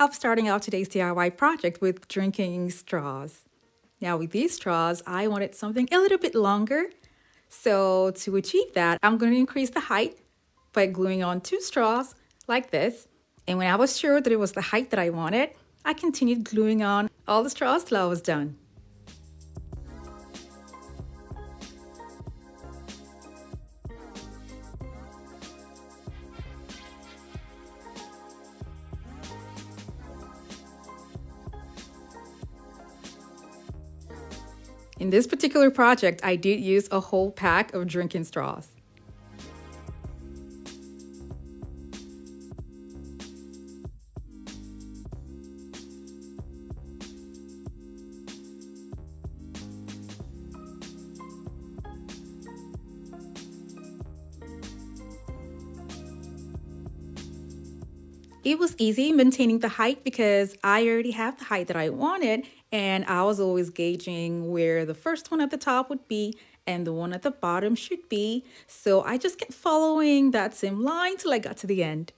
I'm starting out today's DIY project with drinking straws. Now with these straws, I wanted something a little bit longer. So to achieve that, I'm going to increase the height by gluing on 2 straws like this. And when I was sure that it was the height that I wanted, I continued gluing on all the straws till I was done. In this particular project, I did use a whole pack of drinking straws. It was easy maintaining the height because I already have the height that I wanted, and I was always gauging where the first one at the top would be and the one at the bottom should be. So I just kept following that same line till I got to the end.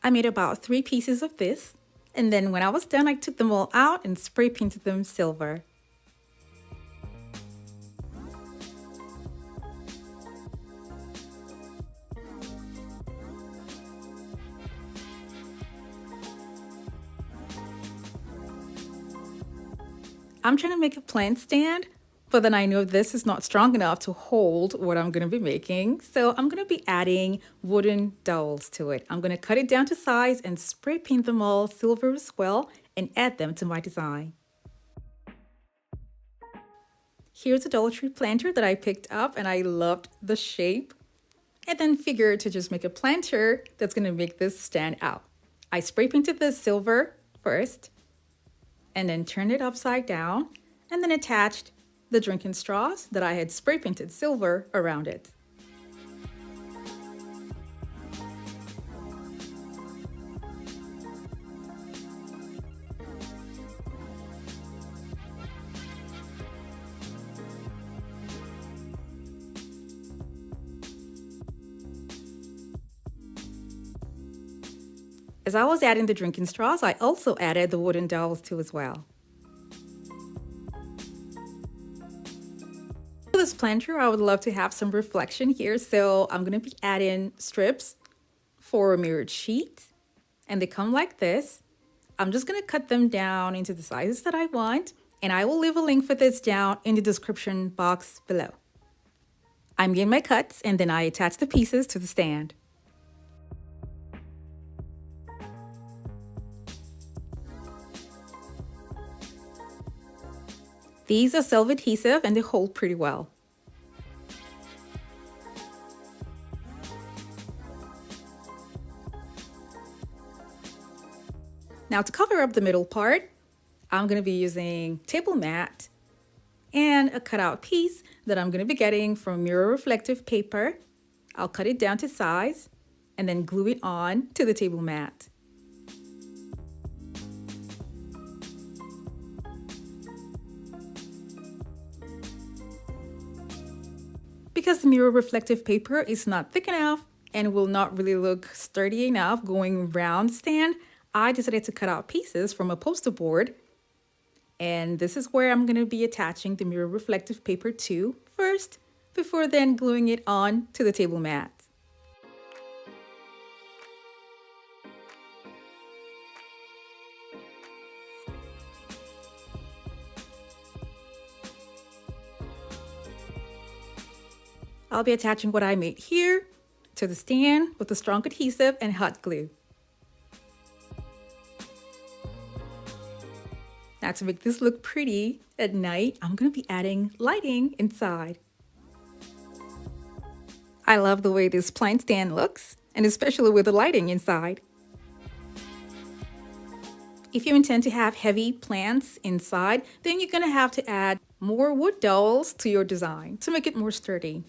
I made about 3 pieces of this, and then when I was done, I took them all out and spray painted them silver. I'm trying to make a plant stand, but then I know this is not strong enough to hold what I'm going to be making. So I'm going to be adding wooden dowels to it. I'm going to cut it down to size and spray paint them all silver as well and add them to my design. Here's a Dollar Tree planter that I picked up and I loved the shape. And then figured to just make a planter that's going to make this stand out. I spray painted this silver first and then turned it upside down and then attached the drinking straws that I had spray painted silver around it. As I was adding the drinking straws, I also added the wooden dowels too as well. For this planter, I would love to have some reflection here, so I'm going to be adding strips for a mirrored sheet, and they come like this. I'm just going to cut them down into the sizes that I want, and I will leave a link for this down in the description box below. I made my cuts, and then I attached the pieces to the stand. These are self-adhesive and they hold pretty well. Now to cover up the middle part, I'm going to be using table mat and a cutout piece that I'm going to be getting from mirror reflective paper. I'll cut it down to size and then glue it on to the table mat. Because the mirror reflective paper is not thick enough and will not really look sturdy enough going around the stand, I decided to cut out pieces from a poster board. And this is where I'm going to be attaching the mirror reflective paper to first, before then gluing it on to the table mat. I'll be attaching what I made here to the stand with the strong adhesive and hot glue. Now to make this look pretty at night, I'm going to be adding lighting inside. I love the way this plant stand looks, and especially with the lighting inside. If you intend to have heavy plants inside, then you're going to have to add more wood dowels to your design to make it more sturdy.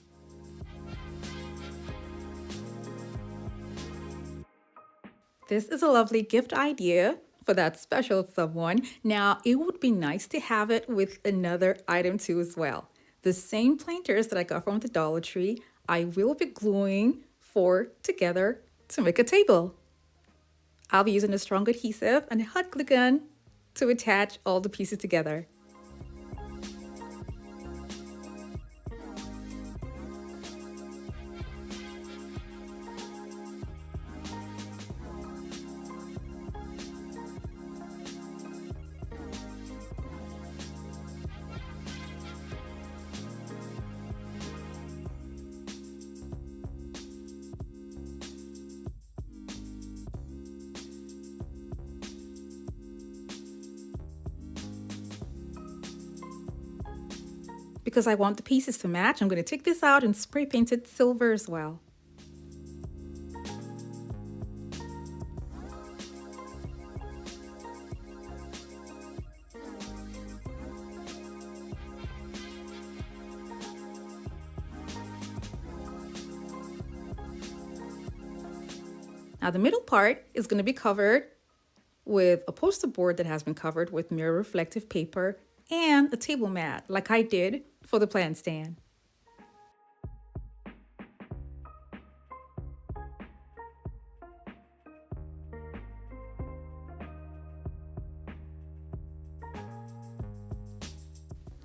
This is a lovely gift idea for that special someone. Now, it would be nice to have it with another item too as well. The same planters that I got from the Dollar Tree, I will be gluing 4 together to make a table. I'll be using a strong adhesive and a hot glue gun to attach all the pieces together. Because I want the pieces to match, I'm going to take this out and spray paint it silver as well. Now the middle part is going to be covered with a poster board that has been covered with mirror reflective paper and a table mat like I did for the plant stand.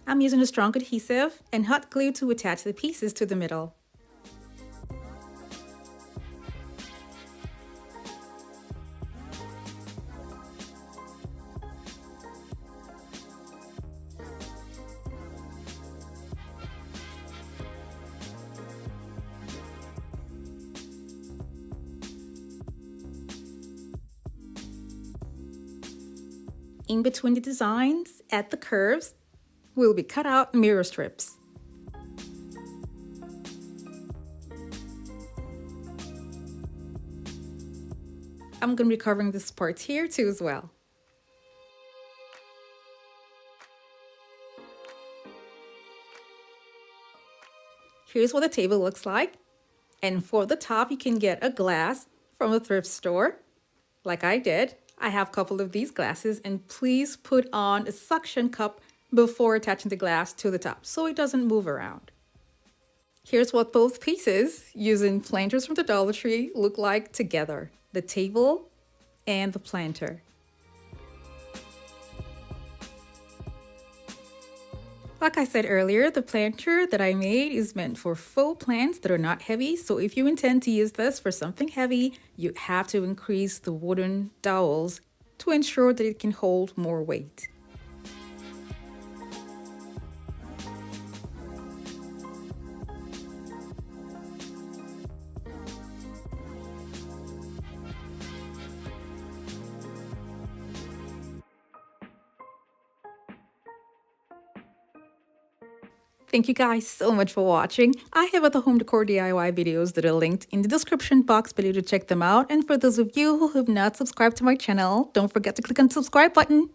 I'm using a strong adhesive and hot glue to attach the pieces to the middle. In between the designs, at the curves, will be cut out mirror strips. I'm going to be covering this part here too as well. Here's what the table looks like. And for the top, you can get a glass from a thrift store, like I did. I have a couple of these glasses, and please put on a suction cup before attaching the glass to the top so it doesn't move around. Here's what both pieces, using planters from the Dollar Tree, look like together: the table and the planter. Like I said earlier, the planter that I made is meant for faux plants that are not heavy, so if you intend to use this for something heavy, you have to increase the wooden dowels to ensure that it can hold more weight. Thank you guys so much for watching. I have other home decor DIY videos that are linked in the description box below to check them out. And for those of you who have not subscribed to my channel, don't forget to click on the subscribe button.